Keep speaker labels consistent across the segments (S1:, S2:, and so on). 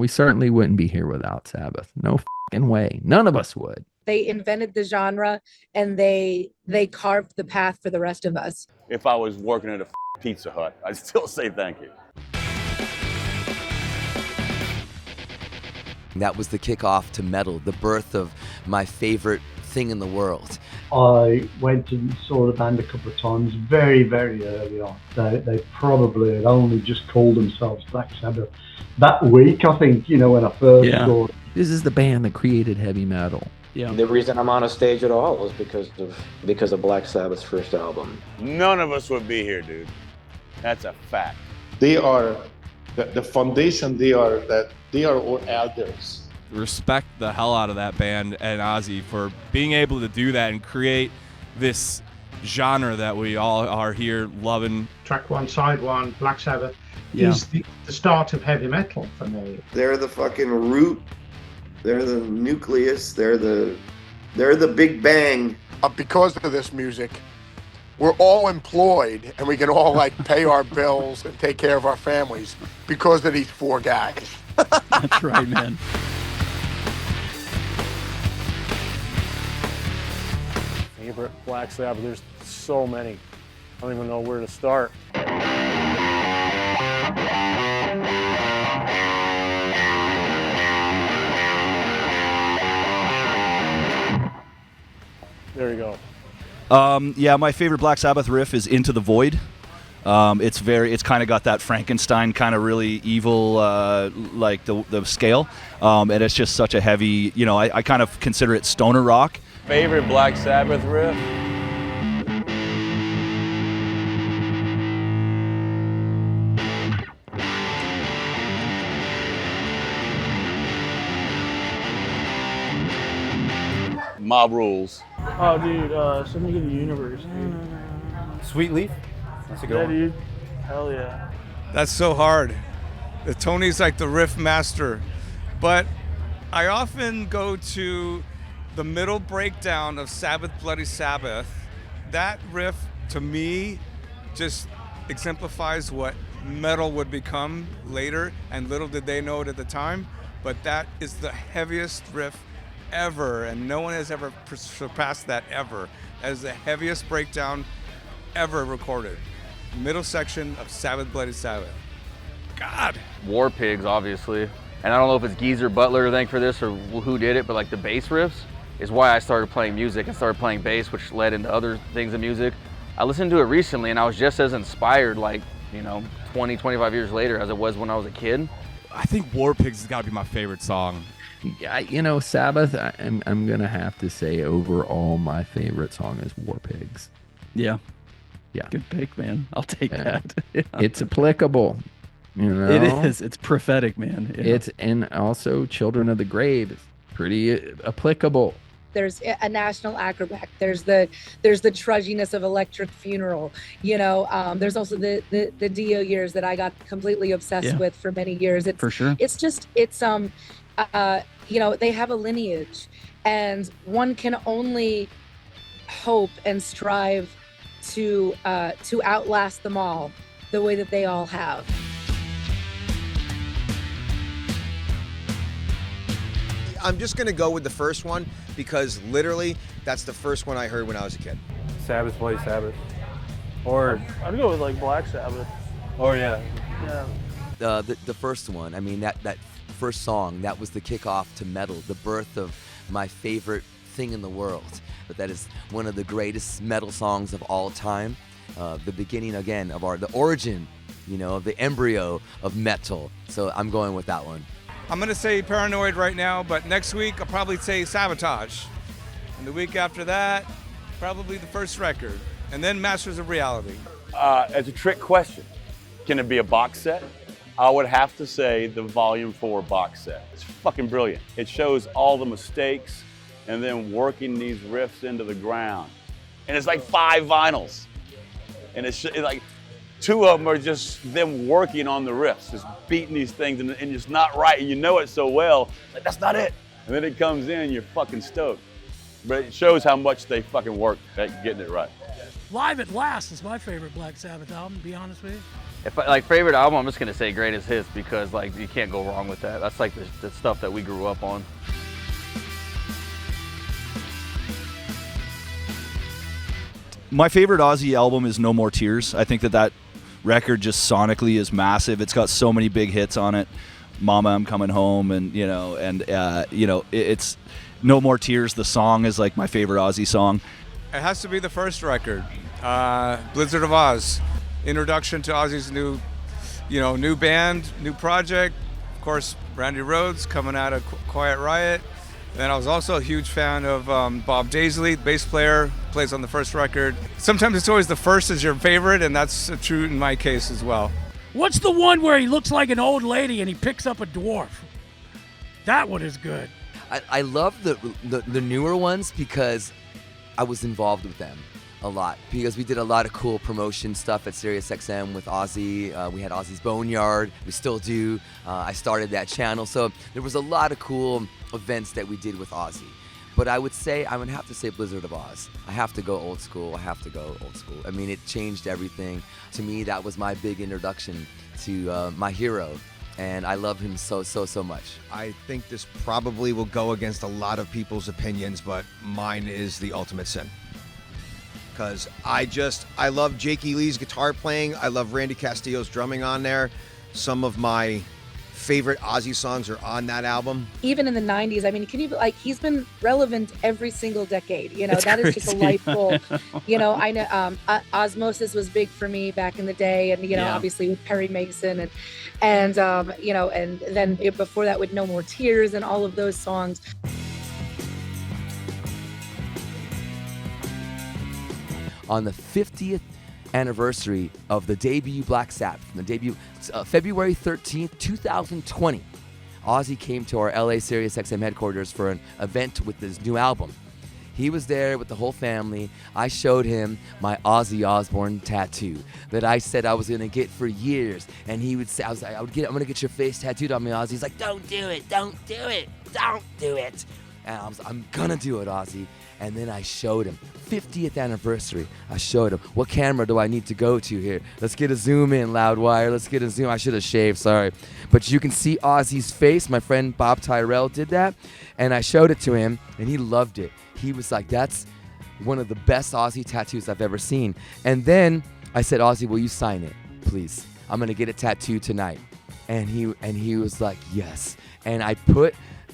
S1: we certainly wouldn't be here without Sabbath. No fucking way. None of us would.
S2: They invented the genre, and they carved the path for the rest of us.
S3: If I was working at a Pizza Hut, I'd still say thank you.
S4: That was the kickoff to metal, the birth of my favorite thing in the world.
S5: I went and saw the band a couple of times very, very early on. They probably had only just called themselves Black Sabbath that week, I think, when I first saw it.
S1: This is the band that created heavy metal.
S6: Yeah. The reason I'm on a stage at all was because of Black Sabbath's first album.
S3: None of us would be here, dude. That's a fact.
S7: They are the foundation. They are our elders.
S8: Respect the hell out of that band and Ozzy for being able to do that and create this genre that we all are here loving.
S9: Track one, side one, Black Sabbath is the start of heavy metal for me.
S10: They're the fucking root. They're the nucleus. They're the Big Bang.
S11: Because of this music, we're all employed and we can all pay our bills and take care of our families because of these four guys.
S12: That's right, man.
S13: Favorite Black Sabbath, there's so many. I don't even know where to start. There you go.
S12: Yeah, my favorite Black Sabbath riff is Into the Void. It's kind of got that Frankenstein kind of really evil, like the scale. And it's just such a heavy, I kind of consider it stoner rock.
S3: Favorite Black Sabbath riff? Mob Rules.
S13: Oh, dude, Something in the Universe, dude.
S8: Sweet Leaf? That's a good one.
S13: Dude. Hell yeah.
S8: That's so hard. Tony's like the riff master. But I often go to the middle breakdown of Sabbath Bloody Sabbath. That riff, to me, just exemplifies what metal would become later, and little did they know it at the time, but that is the heaviest riff ever, and no one has ever surpassed that ever. That is the heaviest breakdown ever recorded. Middle section of Sabbath Bloody Sabbath. God!
S14: War Pigs, obviously. And I don't know if it's Geezer Butler, thank for this, or who did it, but like the bass riffs is why I started playing music and started playing bass, which led into other things in music. I listened to it recently and I was just as inspired, 20, 25 years later as it was when I was a kid.
S8: I think War Pigs has got to be my favorite song.
S1: Yeah, Sabbath, I'm going to have to say overall my favorite song is War Pigs.
S12: Yeah.
S1: Yeah.
S12: Good pick, man. I'll take that. Yeah.
S1: It's applicable.
S12: It is. It's prophetic, man. Yeah.
S1: And also Children of the Grave is pretty applicable.
S2: There's a National Acrobat. There's the trudginess of Electric Funeral. There's also the Dio years that I got completely obsessed with for many years.
S12: For sure.
S2: It's just they have a lineage, and one can only hope and strive to outlast them all the way that they all have.
S15: I'm just going to go with the first one because literally that's the first one I heard when I was a kid.
S13: Sabbath, Bloody Sabbath. Or I'd go with Black Sabbath.
S8: Or yeah.
S4: The first one, I mean, that first song, that was the kickoff to metal, the birth of my favorite thing in the world. But that is one of the greatest metal songs of all time. The beginning, again, of the origin, of the embryo of metal. So I'm going with that one.
S8: I'm going to say Paranoid right now, but next week I'll probably say Sabotage. And the week after that, probably the first record. And then Masters of Reality.
S3: As a trick question, can it be a box set? I would have to say the Volume 4 box set. It's fucking brilliant. It shows all the mistakes and then working these riffs into the ground. And it's like 5 vinyls. And it's like 2 of them are just them working on the riffs, just beating these things and it's not right. And you know it so well, like that's not it. And then it comes in and you're fucking stoked. But it shows how much they fucking work at getting it right.
S16: Live at Last is my favorite Black Sabbath album, to be honest with you.
S14: If I, favorite album, I'm just gonna say Greatest Hits because you can't go wrong with that. That's the stuff that we grew up on.
S12: My favorite Ozzy album is No More Tears. I think that record just sonically is massive. It's got so many big hits on it. Mama, I'm Coming Home, and it's No More Tears. The song is like my favorite Ozzy song.
S8: It has to be the first record, Blizzard of Oz. Introduction to Ozzy's new band, new project. Of course, Randy Rhoads coming out of Quiet Riot. And I was also a huge fan of Bob Daisley, bass player, plays on the first record. Sometimes it's always the first is your favorite, and that's true in my case as well.
S16: What's the one where he looks like an old lady and he picks up a dwarf? That one is good.
S4: I love the newer ones because I was involved with them a lot, because we did a lot of cool promotion stuff at SiriusXM with Ozzy. We had Ozzy's Boneyard. We still do. I started that channel. So there was a lot of cool events that we did with Ozzy. But I would have to say Blizzard of Oz. I have to go old school. I mean, it changed everything. To me, that was my big introduction to my hero. And I love him so much.
S15: I think this probably will go against a lot of people's opinions, but mine is The Ultimate Sin. Because I love Jakey Lee's guitar playing. I love Randy Castillo's drumming on there. Some of my favorite Ozzy songs are on that album.
S2: Even in the 90s, I mean, he's been relevant every single decade.
S1: It's
S2: that
S1: crazy.
S2: is just a light bulb. I know Osmosis was big for me back in the day, and obviously with Perry Mason and then before that with No More Tears and all of those songs.
S4: On the 50th anniversary of the debut Black Sabbath, February 13th, 2020, Ozzy came to our LA SiriusXM headquarters for an event with his new album. He was there with the whole family. I showed him my Ozzy Osbourne tattoo that I said I was gonna get for years, and he would say, I'm gonna get your face tattooed on me, Ozzy. He's like, don't do it. And I'm gonna do it, Ozzy. And then I showed him, 50th anniversary, I showed him, what camera do I need to go to here? Let's get a zoom in, Loudwire, let's get a zoom. I should have shaved, sorry. But you can see Ozzy's face. My friend Bob Tyrell did that. And I showed it to him, and he loved it. He was like, that's one of the best Ozzy tattoos I've ever seen. And then I said, Ozzy, will you sign it, please? I'm gonna get a tattoo tonight. And he was like, yes. And I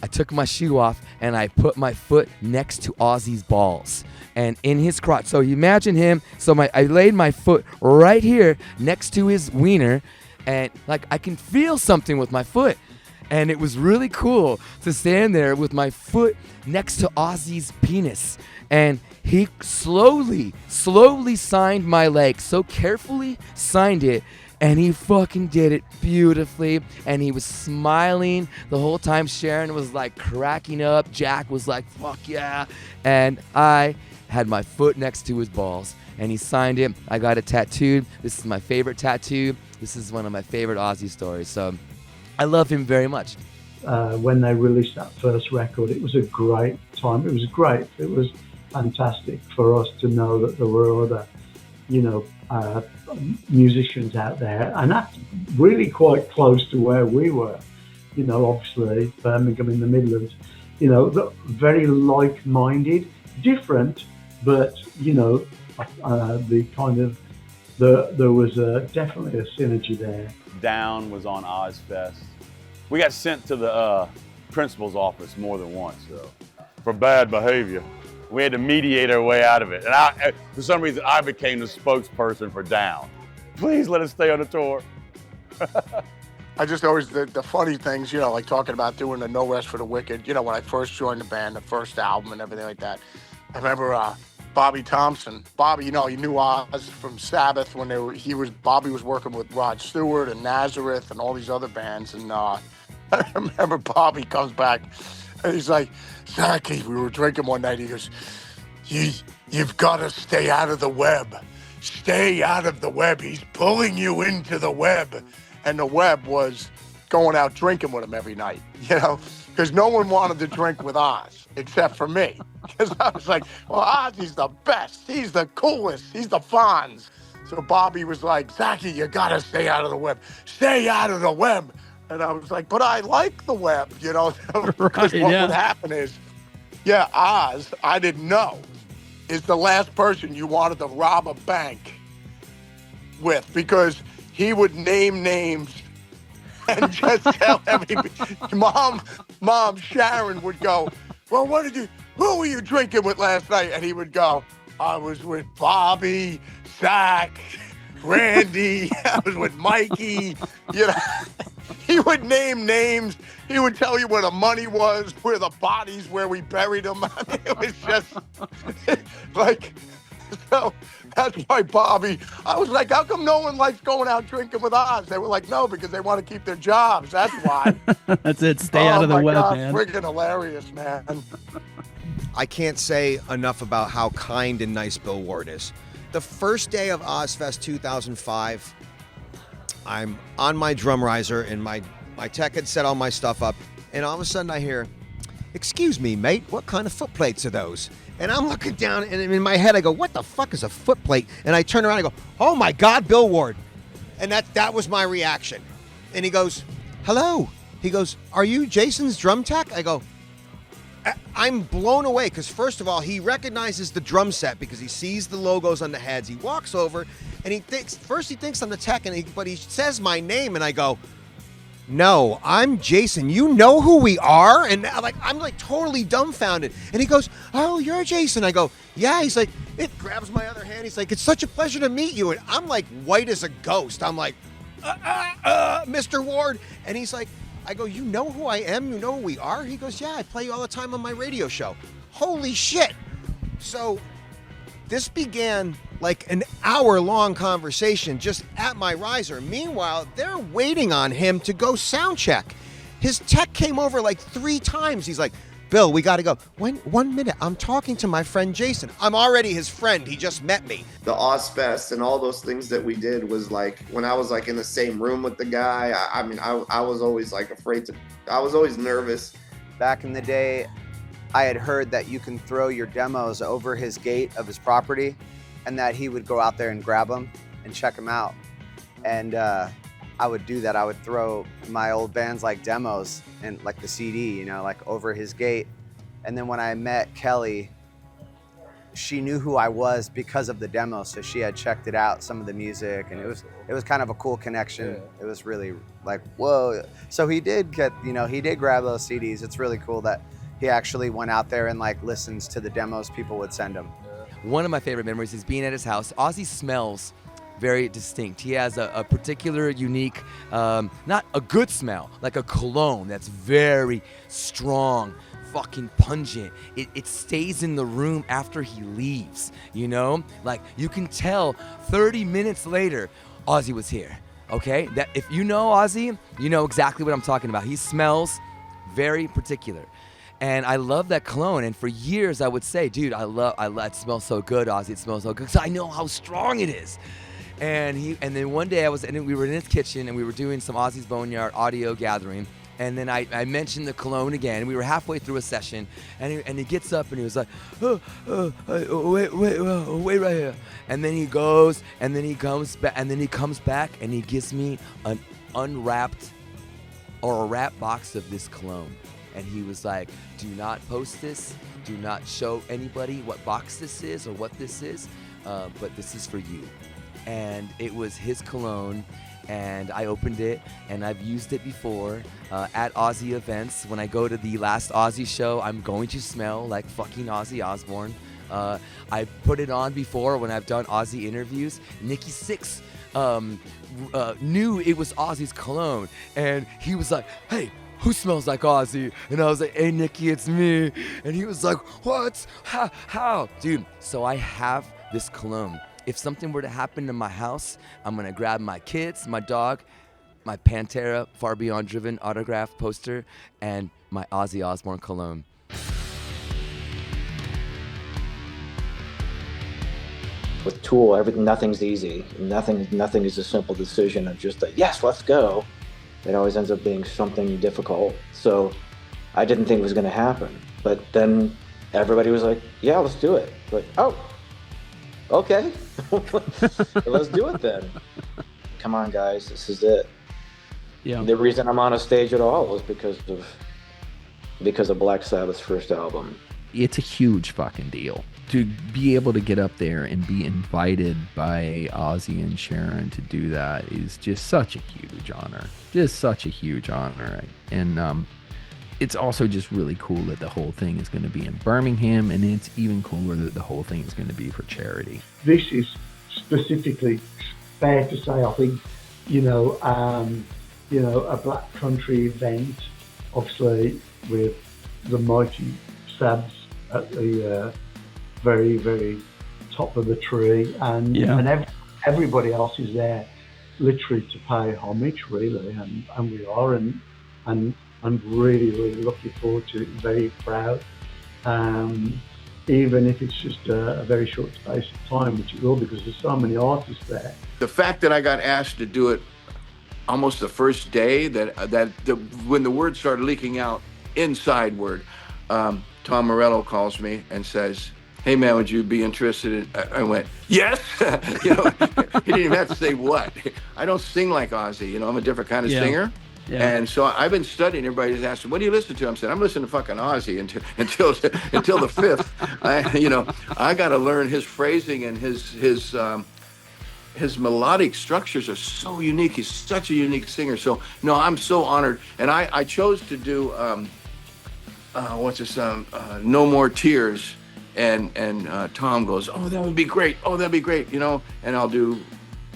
S4: took my shoe off and I put my foot next to Ozzy's balls and in his crotch. So you imagine him. So I laid my foot right here next to his wiener, and I can feel something with my foot. And it was really cool to stand there with my foot next to Ozzy's penis. And he slowly signed my leg, so carefully signed it. And he fucking did it beautifully. And he was smiling the whole time. Sharon was cracking up. Jack was like, fuck yeah. And I had my foot next to his balls. And he signed it. I got it tattooed. This is my favorite tattoo. This is one of my favorite Ozzy stories. So I love him very much.
S5: When they released that first record, it was a great time. It was great. It was fantastic for us to know that there were other, musicians out there, and that's really quite close to where we were. Obviously Birmingham in the Midlands. Very like-minded, different, but the kind of there was definitely a synergy there.
S3: Down was on Ozfest. We got sent to the principal's office more than once, for bad behavior. We had to mediate our way out of it. And for some reason, I became the spokesperson for Down. Please let us stay on the tour.
S11: I just always, the funny things, like talking about doing the No Rest for the Wicked, when I first joined the band, the first album and everything like that. I remember Bobby Thompson. Bobby, he knew Oz from Sabbath when Bobby was working with Rod Stewart and Nazareth and all these other bands. And I remember Bobby comes back and he's like, Zakk, we were drinking one night. He goes, you've got to stay out of the web. Stay out of the web. He's pulling you into the web. And the web was going out drinking with him every night, because no one wanted to drink with Oz except for me. Because I was like, well, Ozzy's the best. He's the coolest. He's the Fonz. So Bobby was like, Zachy, you got to stay out of the web. Stay out of the web. And I was like, but I like the web, because what would happen is, Oz, I didn't know, is the last person you wanted to rob a bank with, because he would name names and just tell everybody. Mom Sharon would go, well, who were you drinking with last night? And he would go, I was with Bobby, Zakk, Randy, I was with Mikey. He would name names. He would tell you where the money was, where the bodies, where we buried them. I mean, it was just so that's why Bobby, I was like, how come no one likes going out drinking with Oz? They were like, no, because they want to keep their jobs. That's why.
S1: That's it. Stay out of the web, man.
S11: Friggin' hilarious, man.
S15: I can't say enough about how kind and nice Bill Ward is. The first day of Ozfest 2005, I'm on my drum riser and my tech had set all my stuff up, and all of a sudden I hear, excuse me, mate, what kind of foot plates are those? And I'm looking down, and in my head I go, what the fuck is a foot plate? And I turn around and I go, oh my God, Bill Ward. And that was my reaction. And he goes, hello. He goes, are you Jason's drum tech? I go, I'm blown away, because first of all, he recognizes the drum set because he sees the logos on the heads. He walks over and he thinks I'm the tech, but he says my name, and I go, no, I'm Jason. You know who we are? And I'm like totally dumbfounded. And he goes, oh, you're Jason. I go, yeah. He's like, it grabs my other hand. He's like, it's such a pleasure to meet you. And I'm like white as a ghost. I'm like, Mr. Ward. And he's like, I go, you know who I am? You know who we are? He goes, yeah, I play you all the time on my radio show. Holy shit. So this began like an hour-long conversation just at my riser. Meanwhile, they're waiting on him to go sound check. His tech came over like 3 times. He's like, Bill, we got to go. 1 minute, I'm talking to my friend Jason. I'm already his friend. He just met me.
S10: The Ozfest and all those things that we did was like, when I was like in the same room with the guy, I was always like I was always nervous.
S17: Back in the day, I had heard that you can throw your demos over his gate of his property, and that he would go out there and grab them and check them out. And I would do that. I would throw my old bands like demos and like the CD, like over his gate. And then when I met Kelly, she knew who I was because of the demo. So she had checked it out, some of the music, and it was kind of a cool connection. Yeah. It was really like, whoa. So he did get, he did grab those CDs. It's really cool that he actually went out there and like listens to the demos people would send him.
S4: One of my favorite memories is being at his house. Ozzy smells very distinct. He has a particular unique, not a good smell, like a cologne that's very strong, fucking pungent. It stays in the room after he leaves, Like you can tell 30 minutes later, Ozzy was here, okay? That if you know Ozzy, you know exactly what I'm talking about. He smells very particular. And I love that cologne. And for years I would say, dude, it smells so good, Ozzy. It smells so good. Because I know how strong it is. And then one day we were in his kitchen and we were doing some Ozzy's Boneyard audio gathering. And then I mentioned the cologne again. We were halfway through a session, and he gets up and he was like, wait right here. And then he goes, and then he comes back, and he gives me an unwrapped or a wrapped box of this cologne. And he was like, do not post this. Do not show anybody what box this is or what this is, but this is for you. And it was his cologne, and I opened it, and I've used it before at Ozzy events. When I go to the last Ozzy show, I'm going to smell like fucking Ozzy Osbourne. I put it on before when I've done Ozzy interviews. Nikki Sixx knew it was Ozzy's cologne, and he was like, hey, who smells like Ozzy? And I was like, hey, Nikki, it's me. And he was like, what? How? Dude, so I have this cologne. If something were to happen to my house, I'm going to grab my kids, my dog, my Pantera Far Beyond Driven autograph poster, and my Ozzy Osbourne cologne.
S6: With Tool, nothing's easy. Nothing is a simple decision of just a, yes, let's go. It always ends up being something difficult. So I didn't think it was going to happen. But then everybody was like, yeah, let's do it. Like, oh, okay. Let's do it then. Come on, guys, this is it.
S18: Yeah.
S6: The reason I'm on a stage at all was because of Black Sabbath's first album.
S1: It's a huge fucking deal to be able to get up there and be invited by Ozzy and Sharon to do that. Is just such a huge honor. Just such a huge honor. And it's also just really cool that the whole thing is going to be in Birmingham, and it's even cooler that the whole thing is going to be for charity.
S5: This is specifically fair to say, I think, a black country event, obviously with the mighty Sabs at the very, very top of the tree, and everybody else is there literally to pay homage, really, and we are, and I'm really, really looking forward to it, very proud, even if it's just a very short space of time, which it will, because there's so many artists there.
S11: The fact that I got asked to do it almost the first day when the word started leaking out, inside word, Tom Morello calls me and says, hey man, would you be interested in, I went, yes. He didn't even have to say what. I don't sing like Ozzy, I'm a different kind of singer. Yeah. And so I've been studying. Everybody's asking, what do you listen to? I'm saying, I'm listening to fucking Ozzy until the fifth. I got to learn his phrasing, and his melodic structures are so unique. He's such a unique singer. So no, I'm so honored. And I chose to do No More Tears. And Tom goes, oh, that would be great. Oh, that'd be great. And I'll do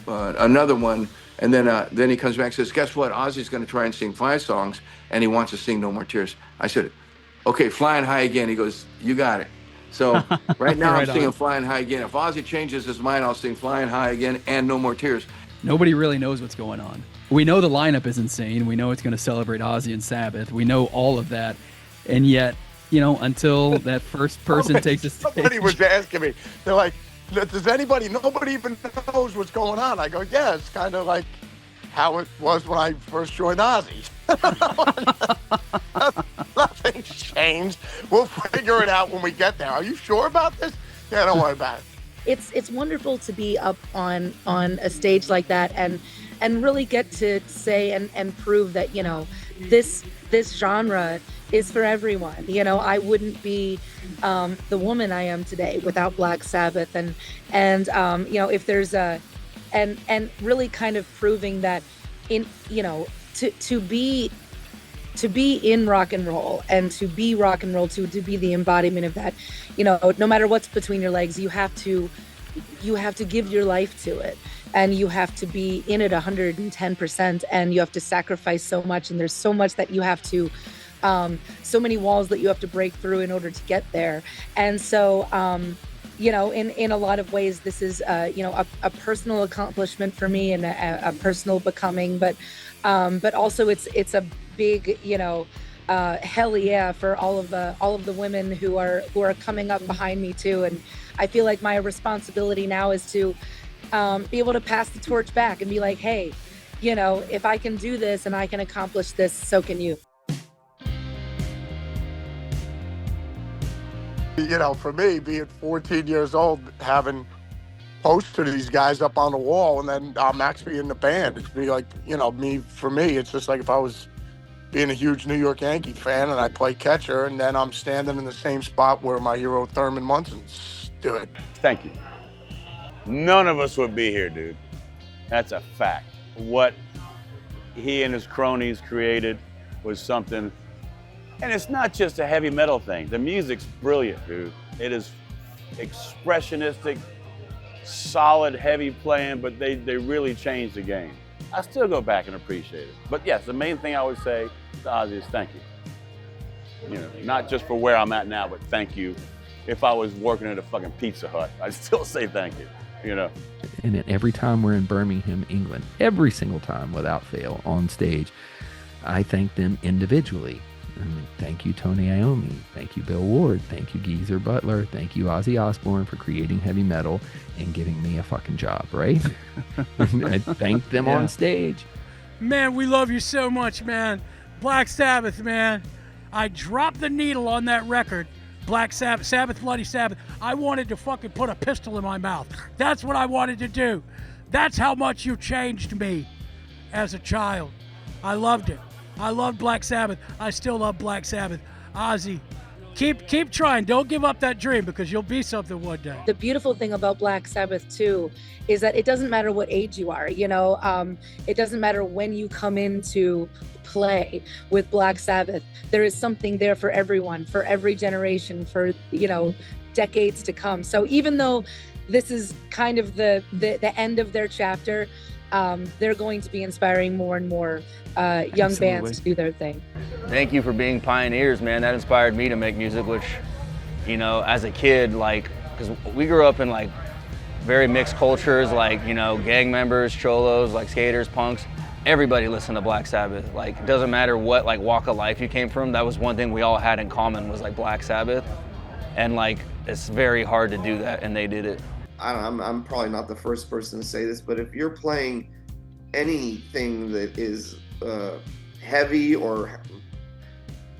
S11: another one. And then he comes back and says, guess what? Ozzy's going to try and sing 5 songs, and he wants to sing No More Tears. I said, okay, Flying High Again. He goes, you got it. So right now I'm singing Flying High Again. If Ozzy changes his mind, I'll sing Flying High Again and No More Tears.
S18: Nobody really knows what's going on. We know the lineup is insane. We know it's going to celebrate Ozzy and Sabbath. We know all of that. And yet, until that first person takes a stage.
S11: Somebody was asking me, they're like, nobody even knows what's going on. I go, yeah, it's kind of like how it was when I first joined Ozzy. Nothing's changed. We'll figure it out when we get there. Are you sure about this? Yeah, don't worry about it.
S2: It's wonderful to be up on a stage like that and really get to say and prove that, this genre is for everyone. I wouldn't be the woman I am today without Black Sabbath, and if there's and really kind of proving that to be in rock and roll, and to be rock and roll, to be the embodiment of that, no matter what's between your legs, you have to give your life to it, and you have to be in it 110%, and you have to sacrifice so much, and there's so much that you have to so many walls that you have to break through in order to get there. And so in a lot of ways, this is a personal accomplishment for me, and a personal becoming, but also it's a big hell yeah for all of the women who are coming up behind me too. And I feel like my responsibility now is to be able to pass the torch back and be like, hey, if I can do this and I can accomplish this, so can you.
S11: For me, being 14 years old, having posters of these guys up on the wall, and then Max being in the band, it'd be like, for me, it's just like if I was being a huge New York Yankee fan and I play catcher, and then I'm standing in the same spot where my hero Thurman Munson stood.
S3: Thank you. None of us would be here, dude. That's a fact. What he and his cronies created was something. And it's not just a heavy metal thing. The music's brilliant, dude. It is expressionistic, solid, heavy playing, but they really changed the game. I still go back and appreciate it. But yes, the main thing I would say to Ozzy is thank you. Not just for where I'm at now, but thank you. If I was working at a fucking Pizza Hut, I'd still say thank you,
S1: And every time we're in Birmingham, England, every single time without fail on stage, I thank them individually. Thank you, Tony Iommi. Thank you, Bill Ward. Thank you, Geezer Butler. Thank you, Ozzy Osbourne, for creating heavy metal and giving me a fucking job, right? I thank them on stage.
S16: Man, we love you so much, man. Black Sabbath, man. I dropped the needle on that record. Black Sabbath, Sabbath, Bloody Sabbath. I wanted to fucking put a pistol in my mouth. That's what I wanted to do. That's how much you changed me as a child. I loved it. I loved Black Sabbath. I still love Black Sabbath. Ozzy, keep trying. Don't give up that dream, because you'll be something one day.
S2: The beautiful thing about Black Sabbath too is that it doesn't matter what age you are. You know, it doesn't matter when you come into play with Black Sabbath. There is something there for everyone, for every generation, for, you know, decades to come. So even though this is kind of the end of their chapter, they're going to be inspiring more and more young bands to do their thing.
S14: Thank you for being pioneers, man. That inspired me to make music, which, you know, as a kid, like, because we grew up in like very mixed cultures, like, you know, gang members, cholos, like skaters, punks. Everybody listened to Black Sabbath. Like, it doesn't matter what like walk of life you came from. That was one thing we all had in common, was like Black Sabbath. And like, it's very hard to do that, and they did it.
S10: I don't know, I'm probably not the first person to say this, but if you're playing anything that is heavy or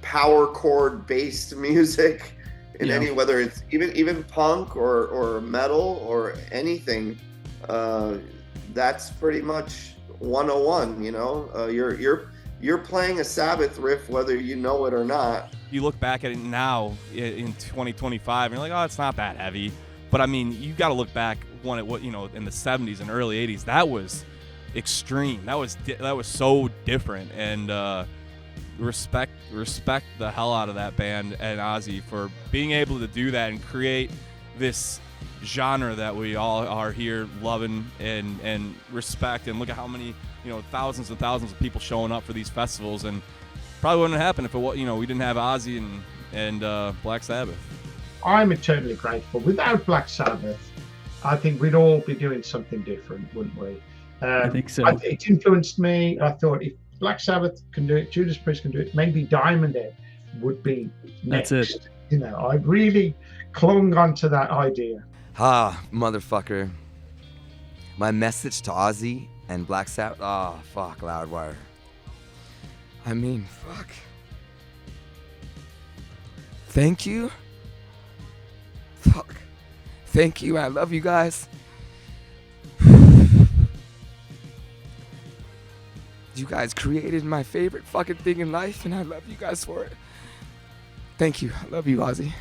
S10: power chord based music in any, whether it's even punk or metal or anything, that's pretty much 101. You know, you're playing a Sabbath riff whether you know it or not.
S19: You look back at it now in 2025 and you're like, oh, it's not that heavy. But I mean, you got to look back when it, you know, in the 70s and early 80s, that was extreme. That was so different. And respect the hell out of that band and Ozzy for being able to do that and create this genre that we all are here loving and respect. And look at how many, you know, thousands and thousands of people showing up for these festivals. And probably wouldn't have happened if it, you know, we didn't have Ozzy and Black Sabbath.
S9: I'm eternally grateful. Without Black Sabbath, I think we'd all be doing something different, wouldn't we?
S18: I think so.
S9: It influenced me. I thought if Black Sabbath can do it, Judas Priest can do it, maybe Diamond Head would be next.
S18: That's it.
S9: You know, I really clung onto that idea.
S4: Ah, motherfucker. My message to Ozzy and Black Sabbath. Oh, fuck, Loudwire. I mean, fuck. Thank you. Fuck. Thank you. I love you guys. You guys created my favorite fucking thing in life, and I love you guys for it. Thank you. I love you, Ozzy.